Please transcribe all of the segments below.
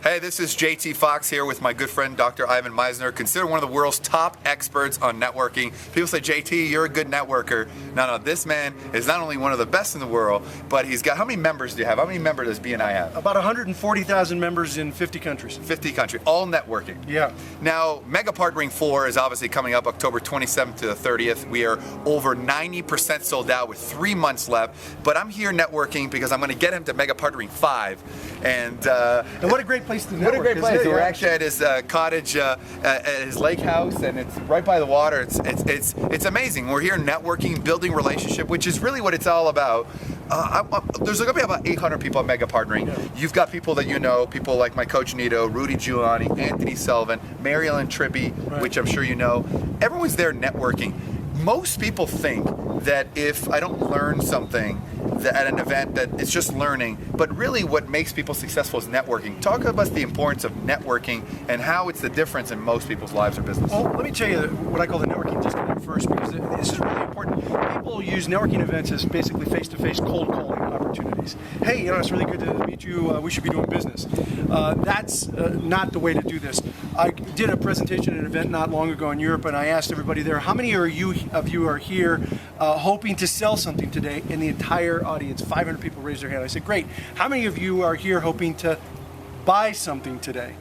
Hey, this is JT Foxx here with my good friend Dr. Ivan Miesner, considered one of the world's top experts on networking. People say, JT, you're a good networker. No, this man is not only one of the best in the world, but he's got, how many members do you have? How many members does BNI have? About 140,000 members in 50 countries. 50 countries, all networking. Yeah. Now, MegaPartnering4 is obviously coming up October 27th to the 30th. We are over 90% sold out with 3 months left, but I'm here networking because I'm going to get him to MegaPartnering5. And what a great place to network. What a great place. We're Yeah. actually at his cottage, at his lake house, and it's right by the water. It's amazing. We're here networking, building relationship, which is really what it's all about. There's going to be about 800 people at Mega Partnering. Yeah. You've got people that you know, people like my coach Nito, Rudy Giuliani, Anthony Sullivan, Mary Ellen Tribby, right, which I'm sure you know. Everyone's there networking. Most people think that if I don't learn something at an event, that it's just learning, but really what makes people successful is networking. Talk about the importance of networking and how it's the difference in most people's lives or business. Well, let me tell you what I call the networking disconnect first, because this is really important. People use networking events as basically face-to-face cold calling opportunities. Hey, it's really good to meet you. We should be doing business. That's not the way to do this. I did a presentation at an event not long ago in Europe, and I asked everybody there, how many of you are here hoping to sell something today? And the entire audience, 500 people raised their hand. I said, great. How many of you are here hoping to buy something today?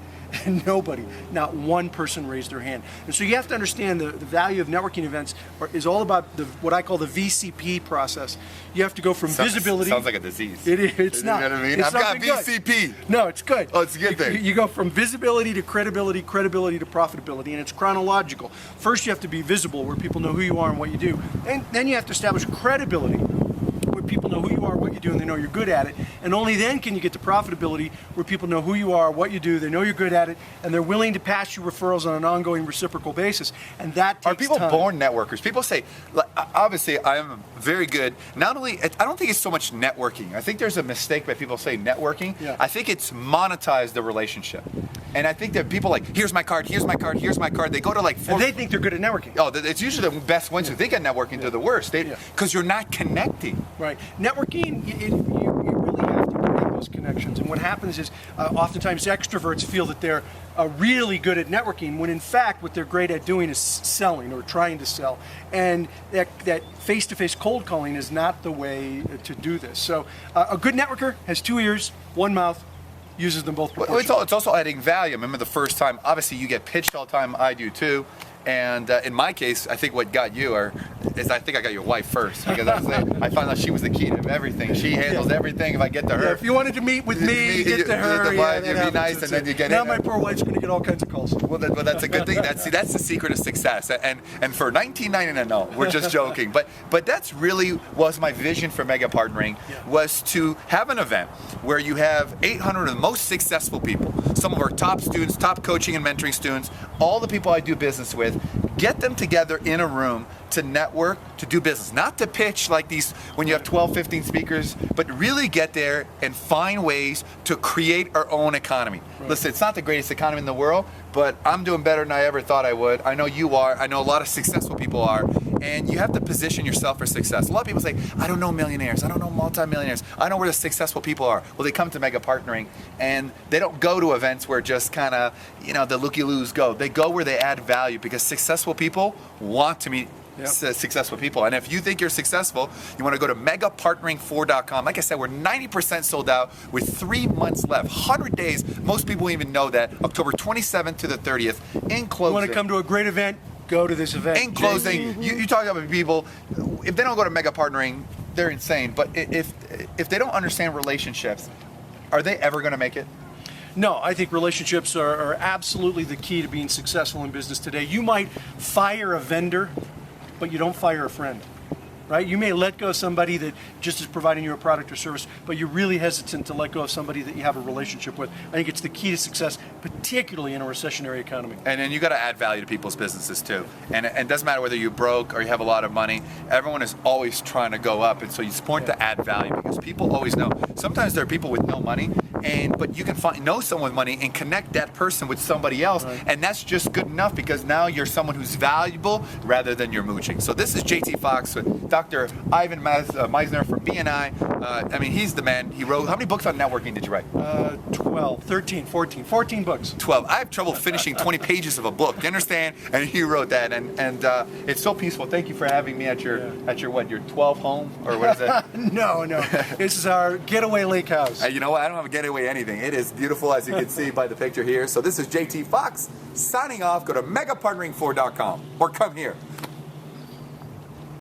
And nobody, not one person raised their hand. And so you have to understand the value of networking events is all about what I call the VCP process. You have to go from visibility. Sounds like a disease. It's not. You know what I mean? I've got VCP. Good. No, it's good. Oh, it's a good thing. You go from visibility to credibility, credibility to profitability, and it's chronological. First, you have to be visible, where people know who you are and what you do. And then you have to establish credibility, where people know who you are, what you do, and they know you're good at it. And only then can you get to profitability, where people know who you are, what you do, they know you're good at it, and they're willing to pass you referrals on an ongoing reciprocal basis. And that takes time. Are people born networkers? People say, obviously, I am very good. Not only, I don't think it's so much networking. I think there's a mistake by people say networking. Yeah. I think it's monetize the relationship. And I think that people like, here's my card, here's my card, here's my card. They go to like four. And they think they're good at networking. Oh, it's usually the best ones who think at networking. They're the worst. Because you're not connecting. Right. Networking, you really have to create those connections. And what happens is oftentimes extroverts feel that they're really good at networking, when in fact what they're great at doing is selling or trying to sell. And that face-to-face cold calling is not the way to do this. So a good networker has 2 ears, 1 mouth, uses them both proportionally. It's also adding value. I remember the first time, obviously you get pitched all the time, I do too. And in my case, I think what got you is I think I got your wife first, because I found out she was the key to everything. She handles everything. If I get to her, if you wanted to meet with me, get to her. It'd be nice, and then you get now my poor wife's going to get all kinds of calls. Well, that's a good thing. That's the secret of success. And for $19.99, no, we're just joking. But that's really was my vision for Mega Partnering, was to have an event where you have 800 of the most successful people, some of our top students, top coaching and mentoring students, all the people I do business with. Get them together in a room to network, to do business, not to pitch like these when you have 12, 15 speakers, but really get there and find ways to create our own economy. Right. Listen, it's not the greatest economy in the world, but I'm doing better than I ever thought I would. I know you are. I know a lot of successful people are. And you have to position yourself for success. A lot of people say, I don't know millionaires, I don't know multimillionaires, I know where the successful people are. Well, they come to Mega Partnering, and they don't go to events where just kind of, the looky-loos go. They go where they add value, because successful people want to meet successful people. And if you think you're successful, you want to go to MegaPartnering4.com. Like I said, we're 90% sold out with 3 months left, 100 days. Most people don't even know that. October 27th to the 30th. In closing, you want to come to a great event? Go to this event. In closing, you talk about people, if they don't go to Mega Partnering, they're insane. But if they don't understand relationships, are they ever going to make it? No, I think relationships are absolutely the key to being successful in business today. You might fire a vendor, but you don't fire a friend. Right? You may let go of somebody that just is providing you a product or service, but you're really hesitant to let go of somebody that you have a relationship with. I think it's the key to success, particularly in a recessionary economy. And then you got to add value to people's businesses too. And it doesn't matter whether you're broke or you have a lot of money. Everyone is always trying to go up, and so it's important to add value, because people always know. Sometimes there are people with no money, but you can know someone with money and connect that person with somebody else, right, and that's just good enough, because now you're someone who's valuable rather than you're mooching. So this is JT Foxx with Dr. Ivan Miesner from BNI. I mean, he's the man. He wrote, how many books on networking did you write? 12, 13, 14 books. 12. I have trouble finishing 20 pages of a book. Do you understand? And he wrote that, and it's so peaceful. Thank you for having me at your what, your 12th home, or what is it? No. This is our getaway lake house. You know what? I don't have a getaway anything. It is beautiful, as you can see by the picture here. So this is JT Foxx signing off. Go to MegaPartnering4.com or come here.